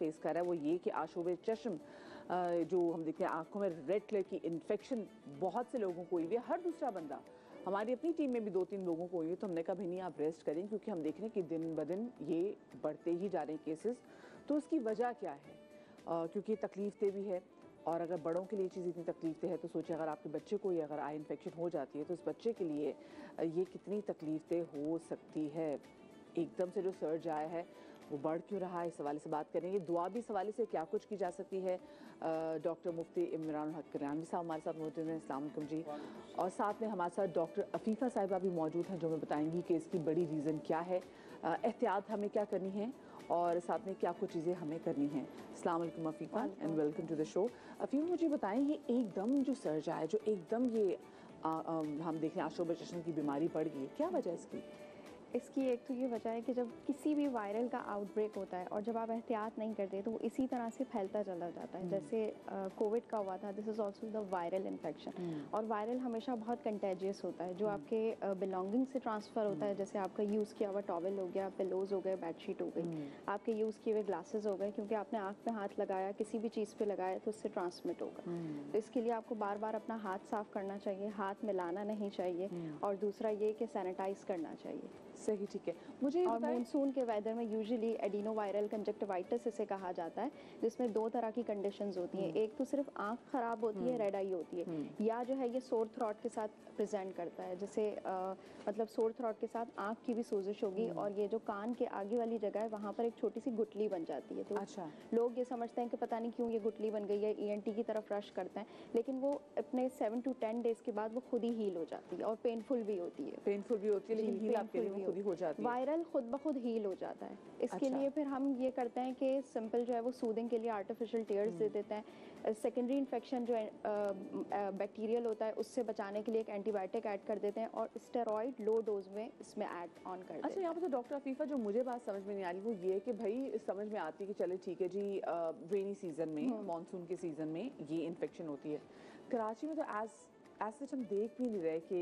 Face कर रहा है वो ये कि आशूब चश्म जो हम देखते हैं आंखों में रेड कलर की इन्फेक्शन बहुत से लोगों को हुई है, हर दूसरा बंदा। हमारी अपनी टीम में भी 2-3 लोगों को हुई है, तो हमने कहा भाई नहीं आप रेस्ट करें, क्योंकि हम देख रहे हैं कि दिन ब दिन ये बढ़ते ही जा रहे हैं केसेस। तो उसकी वजह क्या है? क्योंकि तकलीफ भी है, और अगर बड़ों के लिए चीज़ इतनी तकलीफ है तो सोचिए अगर आपके बच्चे को ही अगर आई इन्फेक्शन हो जाती है तो उस बच्चे के लिए ये कितनी तकलीफ हो सकती है। एकदम से जो सर्ज आया है वो बढ़ क्यों रहा है, इस हवाले से बात करेंगे। दुआ भी इस हवाले से क्या कुछ की जा सकती है। डॉक्टर मुफ्ती इमरान हक किरानी साहब हमारे साथ मौजूद हैं, अस्सलाम वालेकुम जी। और साथ में हमारे साथ डॉक्टर अफीफ़ा साहिबा भी मौजूद हैं, जो हमें बताएंगी कि इसकी बड़ी रीज़न क्या है, एहतियात हमें क्या करनी है, और साथ में क्या कुछ चीज़ें हमें करनी हैं। अस्सलाम वालेकुम Afifa and welcome to the show. Afifa मुझे बताएं, ये एकदम जो सर्ज आया, जो एकदम ये हम देख रहे हैं आशूब चश्म की बीमारी बढ़ गई, क्या वजह है इसकी? इसकी एक तो ये वजह है कि जब किसी भी वायरल का आउटब्रेक होता है और जब आप एहतियात नहीं करते तो वो इसी तरह से फैलता चला जाता है। जैसे कोविड का हुआ था, this is also the viral infection. और वायरल हमेशा बहुत कंटेजियस होता है, जो आपके बिलोंगिंग से ट्रांसफ़र होता है। जैसे आपका यूज़ किया हुआ टॉवल हो गया, पिलोज़ हो गए, बेडशीट हो गई, आपके यूज़ किए हुए ग्लासेस हो गए, क्योंकि आपने आँख पे हाथ लगाया, किसी भी चीज़ पे लगाया तो उससे ट्रांसमिट होगा। तो इसके लिए आपको बार बार अपना हाथ साफ़ करना चाहिए, हाथ मिलाना नहीं चाहिए, और दूसरा ये कि सैनिटाइज़ करना चाहिए। सही, ठीक है। मुझे और मानसून के वेदर में यूजुअली एडिनोवायरल कंजक्टिवाइटिस इसे कहा जाता है, जिसमें 2 तरह की कंडीशंस होती हैं। एक तो सिर्फ आंख खराब होती है, रेड आई होती है, या जो है ये सोर थ्रॉट के साथ प्रेजेंट करता है। जैसे मतलब सोर थ्रॉट के साथ आंख की भी सोजिश होगी, और ये जो कान के आगे वाली जगह है वहाँ पर एक छोटी सी गुठली बन जाती है। तो अच्छा, लोग ये समझते हैं कि पता नहीं क्यों ये गुठली बन गई है, ENT की तरफ रश करते हैं, लेकिन वो अपने 7 to 10 डेज के बाद वो खुद ही हील हो जाती है, और पेनफुल भी होती है। पेनफुल भी होती है, लेकिन हील आपके लिए खुद ही हो जाती है। वायरल खुद ब खुद हील हो जाता है। इसके अच्छा। लिए फिर हम ये करते हैं कि सिंपल जो है वो सूदिंग के लिए आर्टिफिशियल टीयर्स दे देते हैं। सेकेंडरी इन्फेक्शन जो बैक्टीरियल होता है उससे बचाने के लिए एक एंटीबायोटिक ऐड कर देते हैं, और स्टेरॉइड लो डोज में इसमें ऐड ऑन कर देते हैं। अच्छा, यहाँ पर तो डॉक्टर अफीफ़ा जो मुझे बात समझ में नहीं आ रही वो ये कि भाई समझ में आती है कि चले ठीक है जी, रेनी सीजन में, मानसून के सीजन में ये इन्फेक्शन होती है। कराची में तो एज सच हम देख भी नहीं रहे कि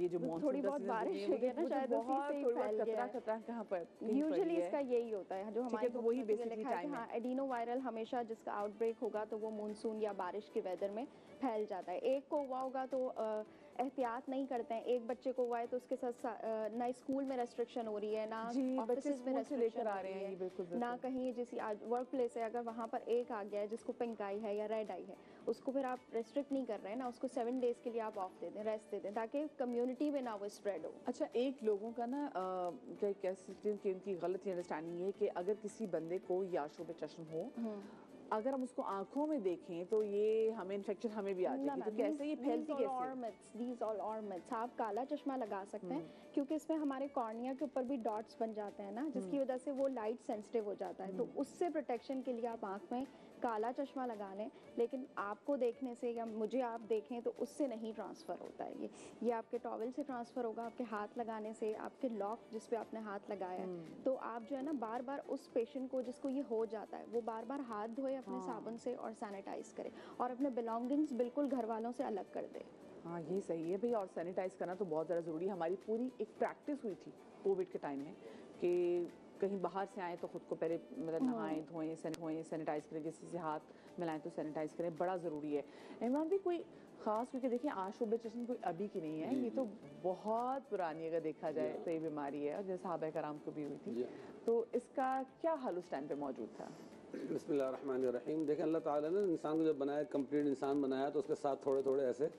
ये जो मानसून थोड़ी बहुत बारिश हो गई ना, शायद उसी से ही फैल गया है। खतरा कहाँ पर यूजुअली इसका यही होता है जो हमारे तो वही बेसिकली टाइम है। हाँ, एडिनोवायरल हमेशा जिसका आउटब्रेक होगा तो वो मानसून या बारिश के वेदर में फैल जाता है। एक को हुआ होगा तो एहतियात नहीं करते हैं, एक बच्चे को हुआ है तो उसके साथ ना स्कूल में रेस्ट्रिक्शन हो रही है, ना ऑफिस में रेस्ट्रिक्शन आ रही है, ना कहीं जैसी वर्क प्लेस है अगर वहाँ पर एक आ गया है जिसको पिंक आई है या रेड आई है, उसको फिर आप रेस्ट्रिक्ट नहीं कर रहे हैं ना, उसको 7 डेज के लिए आप ऑफ दे दें, रेस्ट दे दें, ताकि कम्युनिटी में ना वो स्प्रेड हो। अच्छा, एक लोगों का ना क्या कह सकते हैं कि उनकी गलत अंडरस्टैंडिंग है कि अगर किसी बंदे को ये आशूब चश्म हो, अगर हम उसको आंखों में देखें तो ये हमें इन्फेक्शन हमें भी आ जाएगी, तो कैसे ये फैलती कैसे? These all are myths। आप काला चश्मा लगा सकते हैं, क्योंकि इसमें हमारे कॉर्निया के ऊपर भी डॉट्स बन जाते हैं ना, जिसकी वजह से वो लाइट सेंसिटिव हो जाता है, तो उससे प्रोटेक्शन के लिए आप आंख में काला चश्मा लगा लें, लेकिन आपको देखने से या मुझे आप देखें तो उससे नहीं ट्रांसफ़र होता है। ये आपके टॉवल से ट्रांसफ़र होगा, आपके हाथ लगाने से, आपके लॉक जिस पे आपने हाथ लगाया है। तो आप जो है ना बार बार उस पेशेंट को जिसको ये हो जाता है वो बार बार हाथ धोए अपने साबुन से और सैनिटाइज करें, और अपने बिलोंगिंग्स बिल्कुल घर वालों से अलग कर दें। हाँ, ये सही है भाई, और सैनिटाइज करना तो बहुत ज़्यादा ज़रूरी है। हमारी पूरी एक प्रैक्टिस हुई थी कोविड के टाइम में कि कहीं बाहर से आए तो ख़ुद को पहले मतलब नहाएं धोएं सैनिटाइज़ करें, किसी से हाथ मिलाएं तो सैनिटाइज़ करें, बड़ा ज़रूरी है। इमरान भी कोई ख़ास, क्योंकि देखिए आशूब चश्म कोई अभी की नहीं है, ये तो बहुत पुरानी अगर देखा जाए तो ये बीमारी है, और जैसे सहाबा कराम को भी हुई थी, तो इसका क्या हल उस टाइम पर मौजूद था? बिस्मिल्लाहिर्रहमानिर्रहीम। देखिए, अल्लाह ताला ने इंसान को जब बनाया, कंप्लीट इंसान बनाया, तो उसके साथ थोड़े थोड़े ऐसे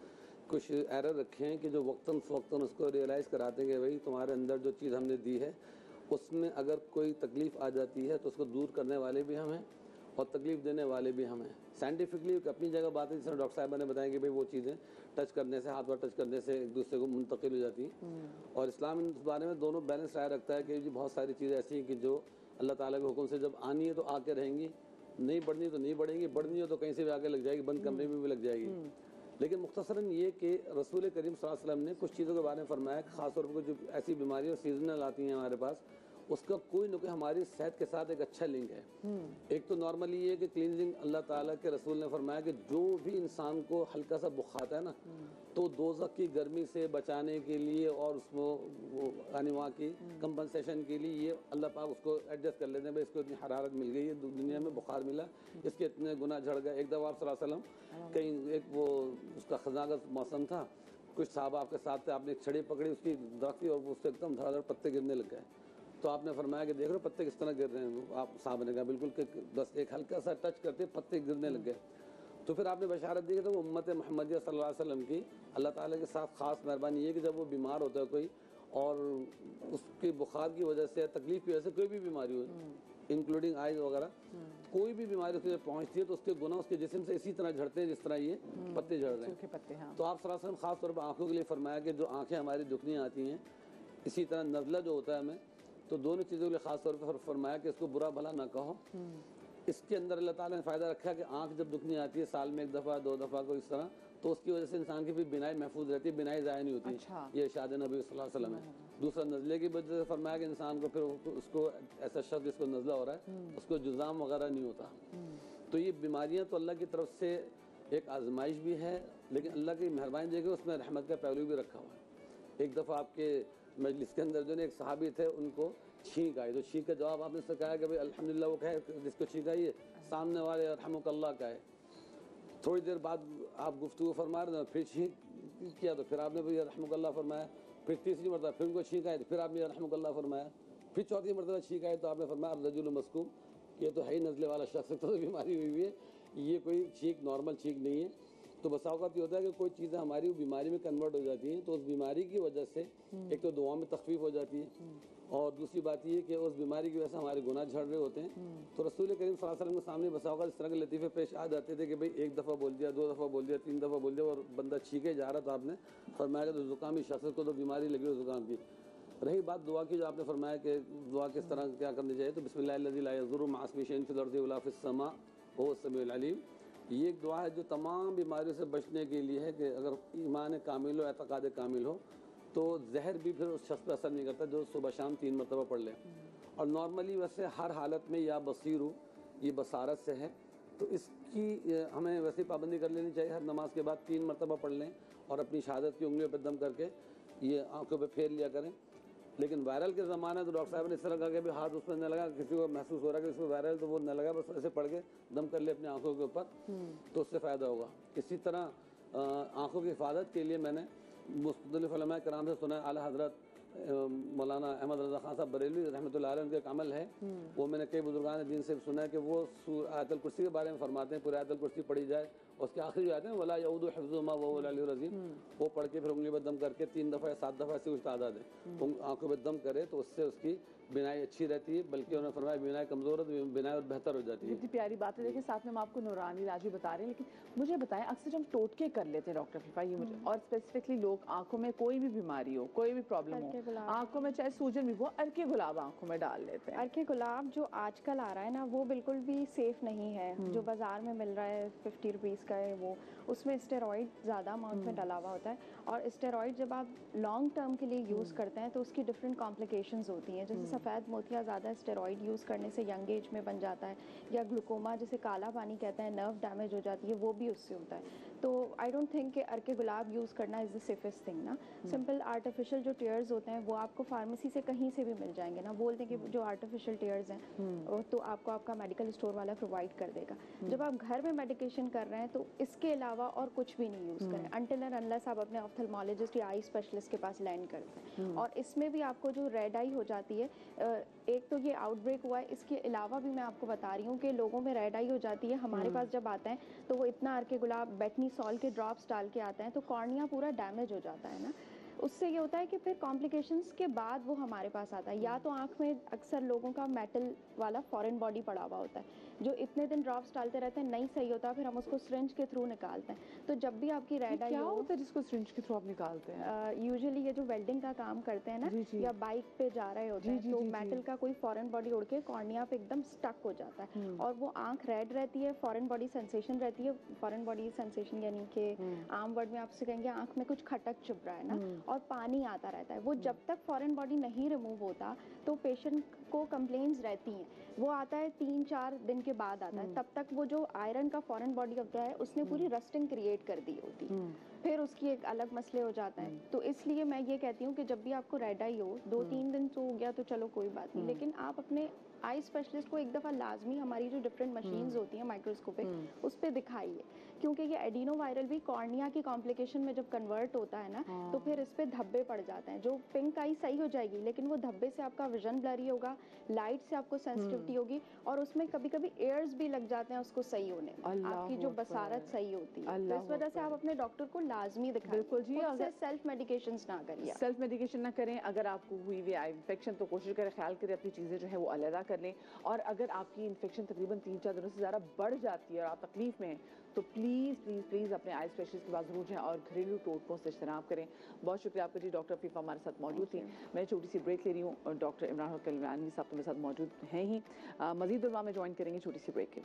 कुछ एरर रखे हैं कि जो वक्तन फ़वक्तन उसको रियलाइज़ कराते हैं कि भाई तुम्हारे अंदर जो चीज़ हमने दी है उसमें अगर कोई तकलीफ़ आ जाती है तो उसको दूर करने वाले भी हम हैं और तकलीफ़ देने वाले भी हम हैं। साइंटिफिकली अपनी जगह बात है, जिसमें डॉक्टर साहबा ने बताया कि भाई वो चीज़ें टच करने से, हाथ पर टच करने से एक दूसरे को मुंतकिल हो जाती हैं, और इस्लाम इस बारे में दोनों बैलेंस राय रखता है कि जी बहुत सारी चीज़ें ऐसी हैं कि जो अल्लाह ताला के हुक्म से जब आनी है तो आके रहेंगी, नहीं बढ़नी तो नहीं बढ़ेंगी, बढ़नी हो तो कहीं से भी आगे लग जाएगी, बंद कमरे में भी लग जाएगी। लेकिन मुख्तसरन ये कि रसूल करीम सल्लल्लाहु अलैहि वसल्लम ने कुछ चीज़ों के बारे में फरमाया कि ख़ासतौर पर जो ऐसी बीमारियाँ सीजनल आती हैं हमारे पास, उसका कोई ना कोई हमारी सेहत के साथ एक अच्छा लिंक है। एक तो नॉर्मली ये कि क्लींजिंग, अल्लाह ताला के रसूल ने फरमाया कि जो भी इंसान को हल्का सा बुखार आता है ना, तो दोज़ख की गर्मी से बचाने के लिए और उसको वो यानी वहाँ की कंपनसेशन के लिए ये अल्लाह पाक उसको एडजस्ट कर लेते हैं, भाई इसको इतनी हरारत मिल गई है, दुनिया में बुखार मिला, इसके इतने गुना झड़ गए। एक दफ़ा आप सल्लल्लाहु अलैहि वसल्लम कहीं एक वो उसका खज़ां का मौसम था, कुछ साहब आपके साथ थे, आपने एक छड़ी पकड़ी उसकी दरख्त और उससे एकदम धड़ाधड़ पत्ते गिरने लग गए। तो आपने फरमाया कि देख रहे हो पत्ते किस तरह गिर रहे हैं। आप साहब ने कहा बिल्कुल कि बस एक हल्का सा टच करते पत्ते गिरने लग गए। तो फिर आपने बशारत दी कि तो उम्मत मोहम्मदिया सल्लल्लाहु अलैहि वसल्लम की अल्लाह ताला के साथ ख़ास मेहरबानी ये कि जब वो बीमार होता है कोई और उसके बुखार की वजह से तकलीफ की वजह से कोई भी बीमारी हो, इंक्लूडिंग आइज वगैरह, कोई भी बीमारी उसके पहुंचती है तो उसके गुना उसके जिस्म से इसी तरह झड़ते हैं जिस तरह ये पत्ते झड़ रहे हैं। पत्ते, हाँ। तो आप सल्लल्लाहु अलैहि वसल्लम खास तौर पर आंखों के लिए फरमाया कि जो आंखें हमारी दुखनी आती हैं, इसी तरह नज़ला जो होता है हमें, तो दोनों चीज़ों के लिए खास तौर पर फरमाया कि इसको बुरा भला ना कहो। इसके अंदर अल्लाह ताला ने फ़ायदा रखा है कि आंख जब दुखनी आती है साल में एक दफ़ा 2 दफ़ा को इस तरह, तो उसकी वजह से इंसान की भी बिनाई महफूज रहती है, बिनाई ज़ाया नहीं होती। अच्छा। ये इरशाद नबी सल्लल्लाहु अलैहि वसल्लम है। दूसरा नज़ले की वजह से फरमाया कि इंसान को फिर उसको ऐसा शख्स जिसको नज़ला हो रहा है उसको जुज़ाम वगैरह नहीं होता। तो ये बीमारियाँ तो अल्लाह की तरफ से एक आजमाइश भी है, लेकिन अल्लाह की मेहरबानी देखिए उसमें रहमत का पहलू भी रखा हुआ है। एक दफ़ा आपके मजलिस के अंदर जो ने एक सहाबी थे उनको छींक आई, तो छींक का जवाब आपने उससे कहा कि भाई अल्हम्दुलिल्लाह वो कहे जिसको छींक आई है सामने वाले रहमुकल्लाह का है। थोड़ी देर बाद आप गुफ्तगू फरमा रहे थे, फिर छींक किया तो फिर आपने भी रहमुकल्लाह फरमाया, फिर तीसरी मरतबा फिर उनको छींक आई तो फिर आपने रहमुकल्लाह फरमाया, फिर चौथी मरतबा छींक आई तो आपने फरमाया रजुल मस्कूम, ये तो है ही नज़ले वाला शख्स, तो बीमारी हुई है, ये कोई छींक नॉर्मल छींक नहीं है। तो बसा औक़ात ये होता है कि कोई चीज़ें हमारी बीमारी में कन्वर्ट हो जाती हैं, तो उस बीमारी की वजह से एक तो दुआ में तखफीफ हो जाती है और दूसरी बात ये कि उस बीमारी की वजह से हमारे गुनाह झड़ रहे होते हैं। तो रसूल करीम सल्लल्लाहु अलैहि वसल्लम के सामने बसा औक़ात इस तरह के लतीफ़े पेश आ जाते थे कि भाई एक दफ़ा बोल दिया, 2 दफ़ा बोल दिया, 3 दफ़ा बोल दिया और बंदा छींके जा रहा था, आपने फरमाया तो ज़ुकामी शख्स को तो बीमारी लगी हो ज़ुकाम की। रही बात दुआ की, जो आपने फरमाया कि दुआ किस तरह क्या करनी चाहिए, तो बिस्मिल्लाहिर्रहमानिर्रहीम ला यज़ुर्रु मअ इस्मिही शै'उन फिल अर्ज़ि वला फिस समा वहुव अस्समीउल अलीम। ये एक दुआ है जो तमाम बीमारियों से बचने के लिए है कि अगर ईमान कामिल हो, एतक़ाद कामिल हो, तो जहर भी फिर उस शख्स पर असर नहीं करता जो सुबह शाम 3 मरतबा पढ़ ले। और नॉर्मली वैसे हर हालत में या बसीरू ये बसारत से है, तो इसकी हमें वैसे पाबंदी कर लेनी चाहिए, हर नमाज के बाद 3 मरतबा पढ़ लें और अपनी शहादत की उंगलियों पर दम करके ये आंखों पे फेर लिया करें। लेकिन वायरल के ज़माना तो डॉक्टर साहब ने इस तरह कहा कि हाथ उस पर न लगा, किसी को महसूस हो रहा है कि इसको वायरल तो वो न लगा, बस ऐसे पढ़ के दम कर ले अपनी आंखों के ऊपर, तो उससे फ़ायदा होगा। इसी तरह आंखों की हिफाजत के लिए मैंने मुख्तलिफ उलमा कराम से सुना है, आला हज़रत मौलाना अहमद रज़ा खान साहब बरेलवी रहमतुल्लाह अलैह उनका एक अमल है, वो मैंने कई बुजुर्गान दीन से सुना है कि वो आयतुल कुर्सी के बारे में फरमाते हैं, पूरी आयतुल कुर्सी पढ़ी जाए, उसके आखिरी जो आयत है वला यऊदु हिफ्ज़ुहुमा व हुवल अलियुल अज़ीम, वो पढ़ के फिर उंगली पर दम करके 3 दफ़ा या 7 दफ़ा ऐसी कुछ तादाद है आंखों पर दम करे तो उससे उसकी बिनाई अच्छी रहती है, बल्कि उन्होंने फरमाया बिनाई कमज़ोर है तो बिनाई और बेहतर हो जाती है। कितनी प्यारी बात है। देखिए साथ में हम आपको नूरानी इलाज भी बता रहे हैं, लेकिन मुझे बताएं अक्सर हम टोटके कर लेते हैं डॉक्टर फिफा, ये मुझे, और स्पेसिफिकली लोग आंखों में कोई भी बीमारी हो, कोई भी प्रॉब्लम हो, आंखों में चाहे सूजन भी हो, अर्के गुलाब आंखों में डाल लेते हैं। अर्के गुलाब जो आजकल आ रहा है ना, वो बिल्कुल भी सेफ नहीं है। जो बाजार में मिल रहा है 50 रुपीज़ का है, वो उसमें स्टेरॉइड ज़्यादा अमाउंट में डला हुआ होता है, और स्टेरॉइड जब आप लॉन्ग टर्म के लिए यूज़ करते हैं तो उसकी डिफरेंट कॉम्प्लिकेशंस होती हैं। जैसे सफ़ेद मोतिया ज़्यादा स्टेरॉइड यूज़ करने से यंग एज में बन जाता है, या ग्लूकोमा जिसे काला पानी कहते हैं, नर्व डैमेज हो जाती है, वो भी उससे होता है। तो आई डोंट थिंक कि अर्के गुलाब यूज़ करना इज़ द सेफेस्ट थिंग ना। सिंपल आर्टिफिशियल जो टीयर्स होते हैं वो आपको फार्मेसी से कहीं से भी मिल जाएंगे ना, बोल दें कि जो आर्टिफिशियल टीयर्स हैं तो आपको आपका मेडिकल स्टोर वाला प्रोवाइड कर देगा। जब आप घर में मेडिकेशन कर रहे हैं तो इसके अलावा और कुछ भी नहीं यूज़ करें अनटिल एंड अनलेस आप अपने ऑफ्थल्मोलॉजिस्ट या आई स्पेशलिस्ट के पास लैंड करते हैं। और इसमें भी आपको जो रेड आई हो जाती है, एक तो ये आउटब्रेक हुआ है, इसके अलावा भी मैं आपको बता रही हूँ कि लोगों में रेड आई हो जाती है। हमारे पास जब आते हैं तो वो इतना अर्के गुलाब बेटनीसॉल के ड्रॉप्स डाल के आते हैं, तो कॉर्निया पूरा डैमेज हो जाता है ना। उससे ये होता है कि फिर कॉम्प्लिकेशंस के बाद वो हमारे पास आता है, या तो आंख में अक्सर लोगों का मेटल वाला फॉरेन बॉडी पड़ा हुआ होता है जो इतने दिन ड्रॉप्स डालते रहते हैं, नहीं सही होता, फिर हम उसको सिरिंज के थ्रू निकालते हैं। तो जब भी आपकी रेड आई क्या हो, होता है जिसको सिरिंज के थ्रू आप निकालते हैं? यूजुअली ये जो वेल्डिंग का काम करते हैं ना, या बाइक पे जा रहे होते हैं, तो मेटल का कोई फॉरेन बॉडी उड़ के कॉर्निया पे एकदम स्टक हो जाता है और वो आंख रेड रहती है, फॉरेन बॉडी सेंसेशन रहती है। फॉरेन बॉडी सेंसेशन यानी कि आम वर्ड में आपसे कहेंगे आंख में कुछ खटक चुभ रहा है ना, और पानी आता रहता है। वो जब तक फॉरेन बॉडी नहीं रिमूव होता तो पेशेंट को कंप्लेंट्स रहती हैं वो आता है 3-4 दिन के बाद आता है, तब तक वो जो आयरन का फॉरेन बॉडी होता है उसने पूरी रस्टिंग क्रिएट कर दी होती है, फिर उसकी एक अलग मसले हो जाता है। तो इसलिए मैं ये कहती हूँ कि जब भी आपको रेड आई हो 2-3 दिन तो हो गया तो चलो कोई बात नहीं, लेकिन आप अपने आई स्पेशलिस्ट को एक दफ़ा लाजमी हमारी जो डिफरेंट मशीन्स होती हैं माइक्रोस्कोपिक उस पर दिखाइए, क्योंकि ये एडिनो वायरल भी कॉर्निया की कॉम्प्लिकेशन में जब कन्वर्ट होता है ना तो फिर इस पे धब्बे पड़ जाते हैं। जो पिंक आई सही हो जाएगी लेकिन वो धब्बे से आपका विजन ब्लरी होगा, लाइट से आपको सेंसिटिविटी होगी और उसमें कभी कभी एयर्स भी लग जाते हैं उसको सही होने में, आपकी जो बसारत सही होती है। तो इस वजह से आप अपने डॉक्टर को लाजमी दिखाएं। बिल्कुल जी, अगर सेल्फ मेडिकेशन ना करिए, सेल्फ मेडिकेशन ना करें। अगर आपको हुई हुई आई इन्फेक्शन तो कोशिश करें, ख्याल करें अपनी चीज़ें जो है वो अलहदा कर लें। और अगर आपकी इन्फेक्शन तकरीबन 3-4 दिनों से ज़्यादा बढ़ जाती है और आप तकलीफ में हैं तो प्लीज़ प्लीज़ प्लीज़ अपने आई स्पेशलिस्ट के पास ज़रूर जाएं और घरेलू टोटकों से इज्तनाब करें। बहुत शुक्रिया आपका जी। डॉक्टर अफीफ़ा हमारे साथ मौजूद थी। मैं छोटी सी ब्रेक ले रही हूँ और डॉक्टर इमरान कलमानी साहब तो मेरे साथ मौजूद हैं ही। मज़ीद उलमा में ज्वाइन करेंगे छोटी सी ब्रेक के बाद।